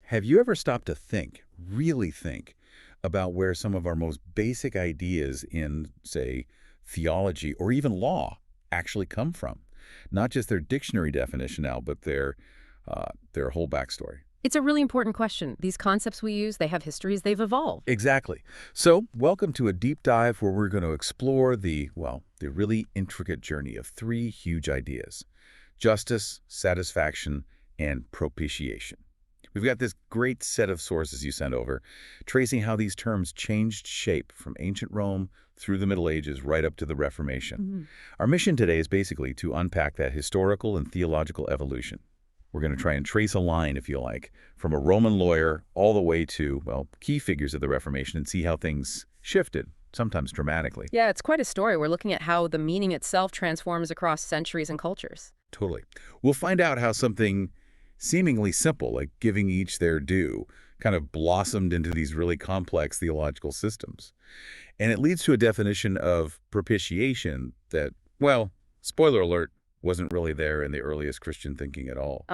Have you ever stopped to think, really think, about where some of our most basic ideas in, say, theology or even law actually come from? Not just their dictionary definition now, but their whole backstory. It's a really important question. These concepts we use, they have histories, they've evolved. Exactly. So, welcome to a deep dive where we're going to explore the really intricate journey of three huge ideas: justice, satisfaction, and propitiation. We've got this great set of sources you sent over, tracing how these terms changed shape from ancient Rome through the Middle Ages right up to the Reformation. Our mission today is basically to unpack that historical and theological evolution. We're going to try and trace a line, if you like, from a Roman lawyer all the way to, key figures of the Reformation and see how things shifted, sometimes dramatically. Yeah, it's quite a story. We're looking at how the meaning itself transforms across centuries and cultures. Totally. We'll find out how something seemingly simple, like giving each their due, kind of blossomed into these really complex theological systems. And it leads to a definition of propitiation that, spoiler alert, wasn't really there in the earliest Christian thinking at all.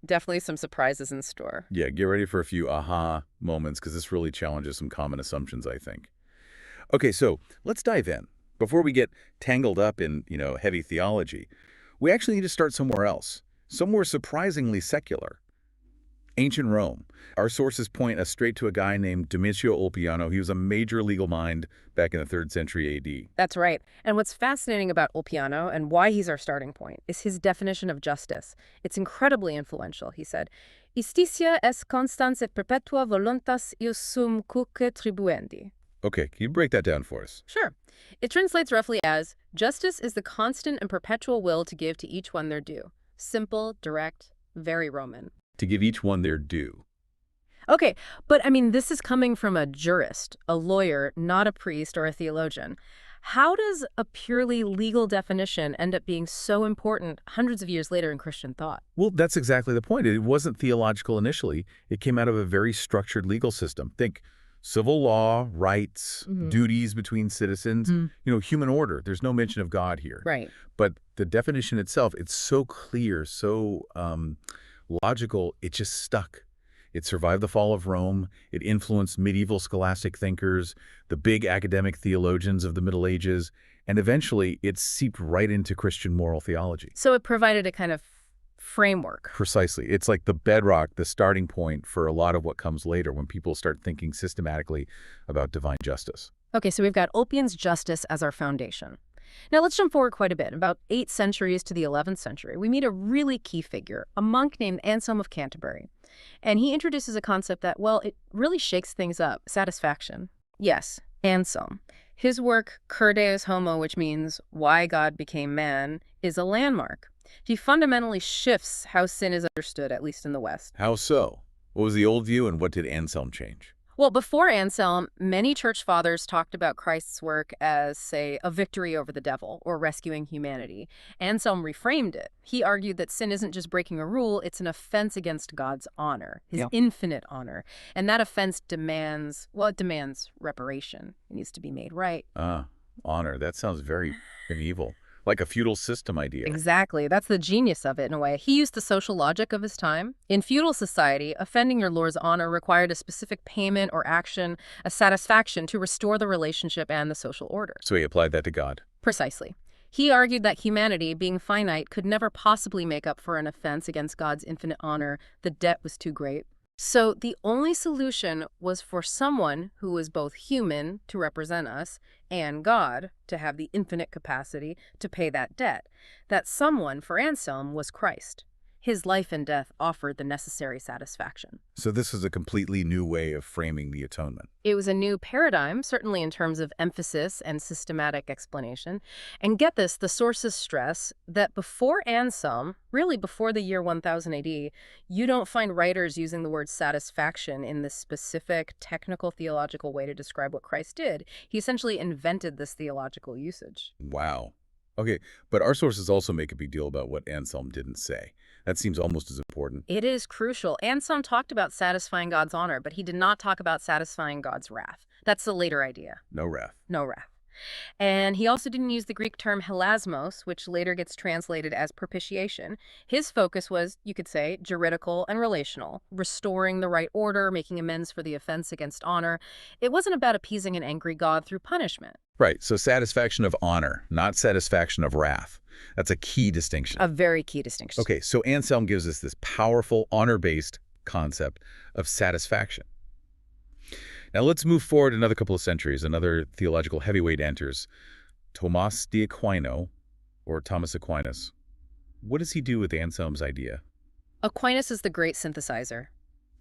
Definitely some surprises in store. Yeah, get ready for a few aha moments, because this really challenges some common assumptions, I think. Okay, so let's dive in. Before we get tangled up in, heavy theology, we actually need to start somewhere else, somewhere surprisingly secular. Ancient Rome. Our sources point us straight to a guy named Domitian Ulpian. He was a major legal mind back in the 3rd century AD. That's right. And what's fascinating about Ulpian and why he's our starting point is his definition of justice. It's incredibly influential. He said, "Iustitia est constans et perpetua voluntas ius sum cuique tribuendi." Okay, can you break that down for us? Sure. It translates roughly as, justice is the constant and perpetual will to give to each one their due. Simple, direct, very Roman. To give each one their due. Okay, but this is coming from a jurist, a lawyer, not a priest or a theologian. How does a purely legal definition end up being so important hundreds of years later in Christian thought? Well, that's exactly the point. It wasn't theological initially. It came out of a very structured legal system. Think civil law, rights, duties between citizens, human order. There's no mention of God here. Right. But the definition itself, it's so clear, so logical, it just stuck. It survived the fall of Rome. It influenced medieval scholastic thinkers, the big academic theologians of the Middle Ages, and eventually it seeped right into Christian moral theology. So it provided a kind of framework. Precisely. It's like the bedrock, the starting point for a lot of what comes later when people start thinking systematically about divine justice. Okay, so we've got Ulpian's justice as our foundation. Now let's jump forward quite a bit. About 8 centuries to the 11th century, we meet a really key figure, a monk named Anselm of Canterbury. And he introduces a concept that, it really shakes things up: satisfaction. Yes, Anselm. His work, Cur Deus Homo, which means Why God Became Man, is a landmark. He fundamentally shifts how sin is understood, at least in the West. How so? What was the old view and what did Anselm change? Well, before Anselm, many church fathers talked about Christ's work as, say, a victory over the devil or rescuing humanity. Anselm reframed it. He argued that sin isn't just breaking a rule, it's an offense against God's honor, his infinite honor. And that offense demands reparation. It needs to be made right. Honor. That sounds very evil. Like a feudal system idea. Exactly. That's the genius of it, in a way. He used the social logic of his time. In feudal society, offending your lord's honor required a specific payment or action, a satisfaction to restore the relationship and the social order. So he applied that to God. Precisely. He argued that humanity, being finite, could never possibly make up for an offense against God's infinite honor. The debt was too great. So the only solution was for someone who was both human to represent us and God to have the infinite capacity to pay that debt. That someone, for Anselm, was Christ. His life and death offered the necessary satisfaction. So this is a completely new way of framing the atonement. It was a new paradigm, certainly in terms of emphasis and systematic explanation. And get this, the sources stress that before Anselm, really before the year 1000 AD, you don't find writers using the word satisfaction in this specific technical theological way to describe what Christ did. He essentially invented this theological usage. Wow. Okay, but our sources also make a big deal about what Anselm didn't say. That seems almost as important. It is crucial. Anselm talked about satisfying God's honor, but he did not talk about satisfying God's wrath. That's the later idea. No wrath. No wrath. And he also didn't use the Greek term hilasmos, which later gets translated as propitiation. His focus was, you could say, juridical and relational, restoring the right order, making amends for the offense against honor. It wasn't about appeasing an angry God through punishment. Right, so satisfaction of honor, not satisfaction of wrath. That's a key distinction. A very key distinction. Okay, so Anselm gives us this powerful, honor-based concept of satisfaction. Now let's move forward another couple of centuries. Another theological heavyweight enters, Thomas de Aquino, or Thomas Aquinas. What does he do with Anselm's idea? Aquinas is the great synthesizer.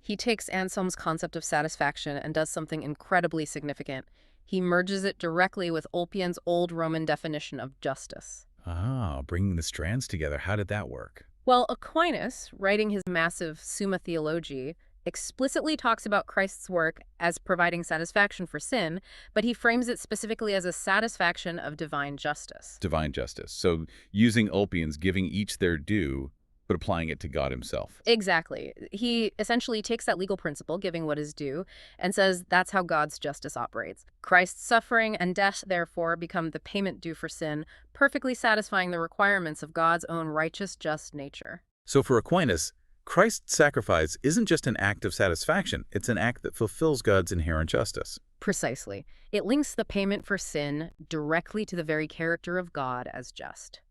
He takes Anselm's concept of satisfaction and does something incredibly significant. He merges it directly with Ulpian's old Roman definition of justice. Ah, bringing the strands together. How did that work? Well, Aquinas, writing his massive Summa Theology, explicitly talks about Christ's work as providing satisfaction for sin, but he frames it specifically as a satisfaction of divine justice. Divine justice. So using Ulpians, giving each their due, but applying it to God himself. Exactly. He essentially takes that legal principle, giving what is due, and says that's how God's justice operates. Christ's suffering and death, therefore, become the payment due for sin, perfectly satisfying the requirements of God's own righteous, just nature. So for Aquinas, Christ's sacrifice isn't just an act of satisfaction. It's an act that fulfills God's inherent justice. Precisely. It links the payment for sin directly to the very character of God as just.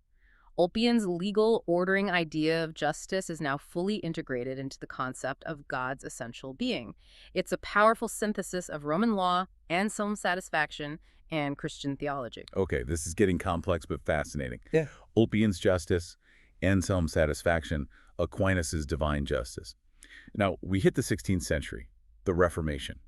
Ulpian's legal ordering idea of justice is now fully integrated into the concept of God's essential being. It's a powerful synthesis of Roman law, Anselm's satisfaction, and Christian theology. Okay, this is getting complex but fascinating. Yeah. Ulpian's justice, Anselm's satisfaction, Aquinas' divine justice. Now, we hit the 16th century, the Reformation.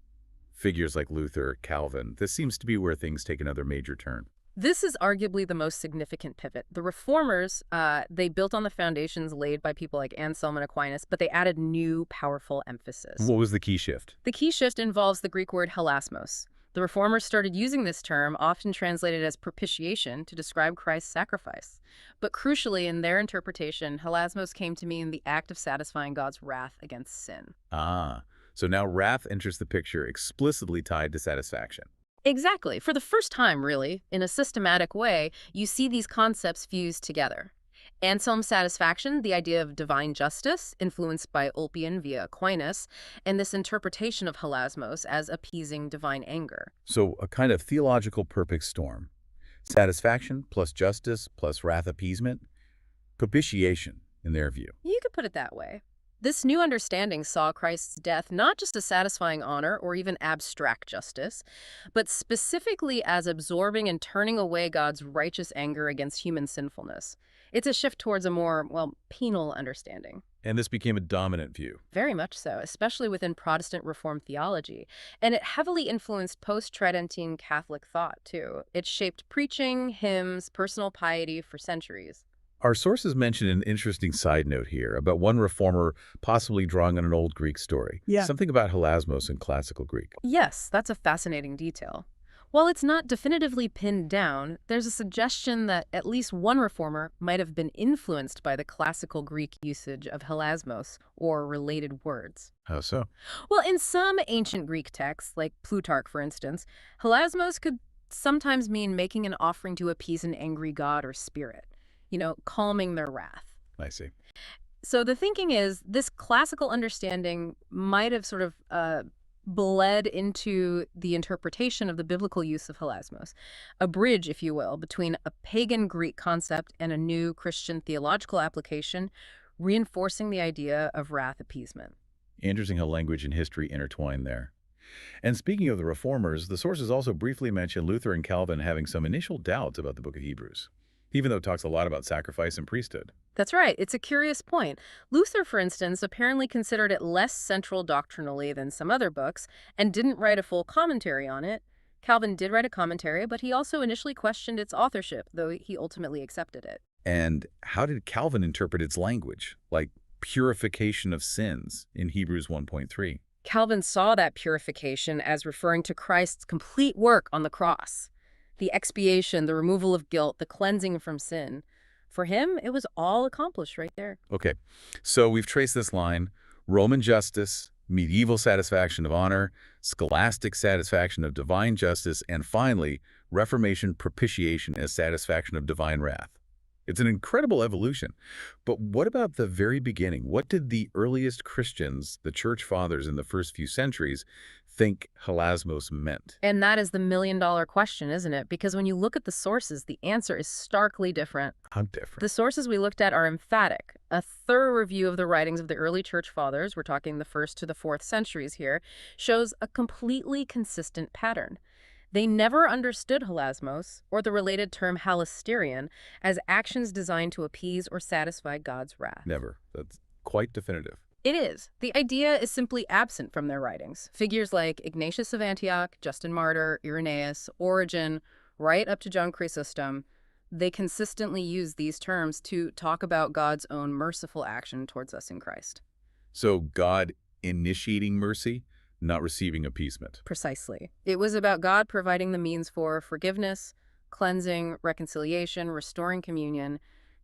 Figures like Luther, Calvin, this seems to be where things take another major turn. This is arguably the most significant pivot. The Reformers, they built on the foundations laid by people like Anselm and Aquinas, but they added new, powerful emphasis. What was the key shift? The key shift involves the Greek word hilasmos. The Reformers started using this term, often translated as propitiation, to describe Christ's sacrifice. But crucially, in their interpretation, hilasmos came to mean the act of satisfying God's wrath against sin. Ah, so now wrath enters the picture explicitly tied to satisfaction. Exactly. For the first time, really, in a systematic way, you see these concepts fused together. Anselm's satisfaction, the idea of divine justice, influenced by Ulpian via Aquinas, and this interpretation of hilasmos as appeasing divine anger. So a kind of theological perfect storm. Satisfaction plus justice plus wrath appeasement. Propitiation, in their view. You could put it that way. This new understanding saw Christ's death not just as satisfying honor or even abstract justice, but specifically as absorbing and turning away God's righteous anger against human sinfulness. It's a shift towards a more, penal understanding. And this became a dominant view. Very much so, especially within Protestant Reformed theology. And it heavily influenced post-Tridentine Catholic thought, too. It shaped preaching, hymns, personal piety for centuries. Our sources mention an interesting side note here about one reformer possibly drawing on an old Greek story. Yeah. Something about hilasmos in classical Greek. Yes, that's a fascinating detail. While it's not definitively pinned down, there's a suggestion that at least one reformer might have been influenced by the classical Greek usage of hilasmos, or related words. How so? Well, in some ancient Greek texts, like Plutarch, for instance, hilasmos could sometimes mean making an offering to appease an angry god or spirit. Calming their wrath. I see. So the thinking is this classical understanding might have sort of bled into the interpretation of the biblical use of hilasmos, a bridge, if you will, between a pagan Greek concept and a new Christian theological application, reinforcing the idea of wrath appeasement. Interesting how language and history intertwine there. And speaking of the reformers, the sources also briefly mention Luther and Calvin having some initial doubts about the book of Hebrews, even though it talks a lot about sacrifice and priesthood. That's right. It's a curious point. Luther, for instance, apparently considered it less central doctrinally than some other books and didn't write a full commentary on it. Calvin did write a commentary, but he also initially questioned its authorship, though he ultimately accepted it. And how did Calvin interpret its language, like purification of sins in Hebrews 1.3? Calvin saw that purification as referring to Christ's complete work on the cross. The expiation, the removal of guilt, the cleansing from sin. For him, it was all accomplished right there. Okay, so we've traced this line: Roman justice, medieval satisfaction of honor, scholastic satisfaction of divine justice, and finally, Reformation, propitiation as satisfaction of divine wrath. It's an incredible evolution. But what about the very beginning? What did the earliest Christians, the church fathers in the first few centuries, think hilasmos meant? And that is the million-dollar question, isn't it? Because when you look at the sources, the answer is starkly different. How different? The sources we looked at are emphatic. A thorough review of the writings of the early church fathers, we're talking the 1st to the 4th centuries here, shows a completely consistent pattern. They never understood hilasmos, or the related term hilasterion, as actions designed to appease or satisfy God's wrath. Never. That's quite definitive. It is. The idea is simply absent from their writings. Figures like Ignatius of Antioch, Justin Martyr, Irenaeus, Origen, right up to John Chrysostom, they consistently use these terms to talk about God's own merciful action towards us in Christ. So God initiating mercy, not receiving appeasement. Precisely. It was about God providing the means for forgiveness, cleansing, reconciliation, restoring communion.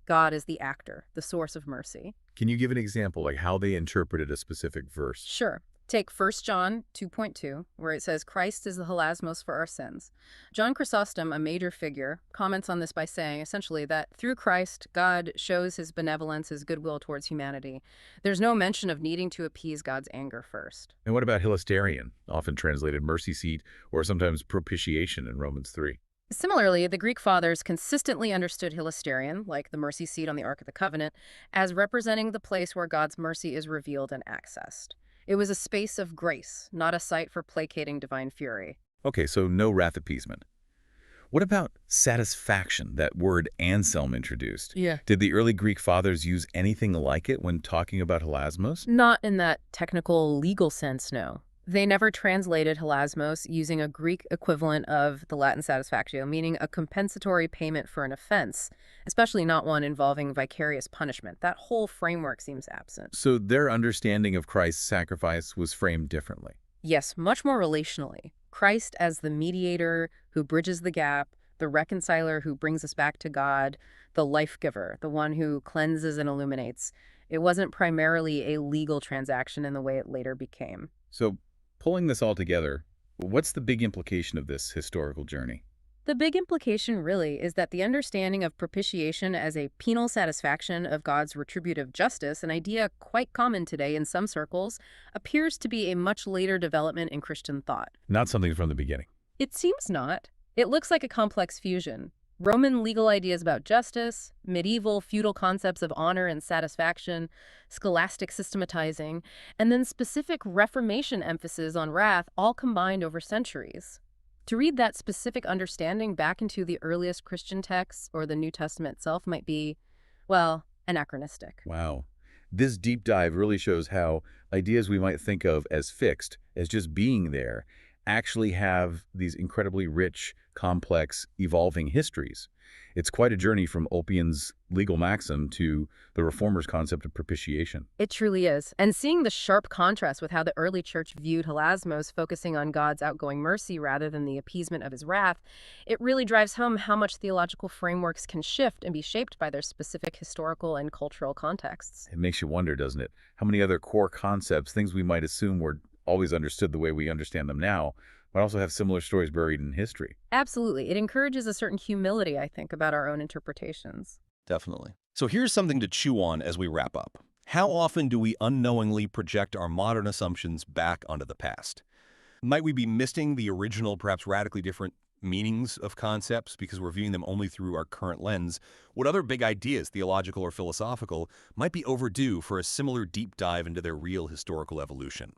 God is the actor, the source of mercy. Can you give an example, like how they interpreted a specific verse? Sure. Take 1 John 2.2, where it says, Christ is the hilasmos for our sins. John Chrysostom, a major figure, comments on this by saying, essentially, that through Christ, God shows his benevolence, his goodwill towards humanity. There's no mention of needing to appease God's anger first. And what about hilasterion, often translated mercy seat, or sometimes propitiation in Romans 3? Similarly, the Greek fathers consistently understood hilasterion, like the mercy seat on the Ark of the Covenant, as representing the place where God's mercy is revealed and accessed. It was a space of grace, not a site for placating divine fury. Okay, so no wrath appeasement. What about satisfaction, that word Anselm introduced? Yeah. Did the early Greek fathers use anything like it when talking about hilasmos? Not in that technical legal sense, no. They never translated hilasmos using a Greek equivalent of the Latin satisfactio, meaning a compensatory payment for an offense, especially not one involving vicarious punishment. That whole framework seems absent. So their understanding of Christ's sacrifice was framed differently. Yes, much more relationally. Christ as the mediator who bridges the gap, the reconciler who brings us back to God, the life giver, the one who cleanses and illuminates. It wasn't primarily a legal transaction in the way it later became. So pulling this all together, what's the big implication of this historical journey? The big implication really is that the understanding of propitiation as a penal satisfaction of God's retributive justice, an idea quite common today in some circles, appears to be a much later development in Christian thought. Not something from the beginning. It seems not. It looks like a complex fusion. Roman legal ideas about justice, medieval feudal concepts of honor and satisfaction, scholastic systematizing, and then specific Reformation emphasis on wrath all combined over centuries. To read that specific understanding back into the earliest Christian texts or the New Testament itself might be, well, anachronistic. Wow. This deep dive really shows how ideas we might think of as fixed, as just being there, actually have these incredibly rich, complex, evolving histories. It's quite a journey from Ulpian's legal maxim to the Reformers' concept of propitiation. It truly is. And seeing the sharp contrast with how the early church viewed hilasmos, focusing on God's outgoing mercy rather than the appeasement of his wrath, it really drives home how much theological frameworks can shift and be shaped by their specific historical and cultural contexts. It makes you wonder, doesn't it? How many other core concepts, things we might assume were always understood the way we understand them now, but also have similar stories buried in history. Absolutely. It encourages a certain humility, I think, about our own interpretations. Definitely. So here's something to chew on as we wrap up. How often do we unknowingly project our modern assumptions back onto the past? Might we be missing the original, perhaps radically different meanings of concepts because we're viewing them only through our current lens? What other big ideas, theological or philosophical, might be overdue for a similar deep dive into their real historical evolution?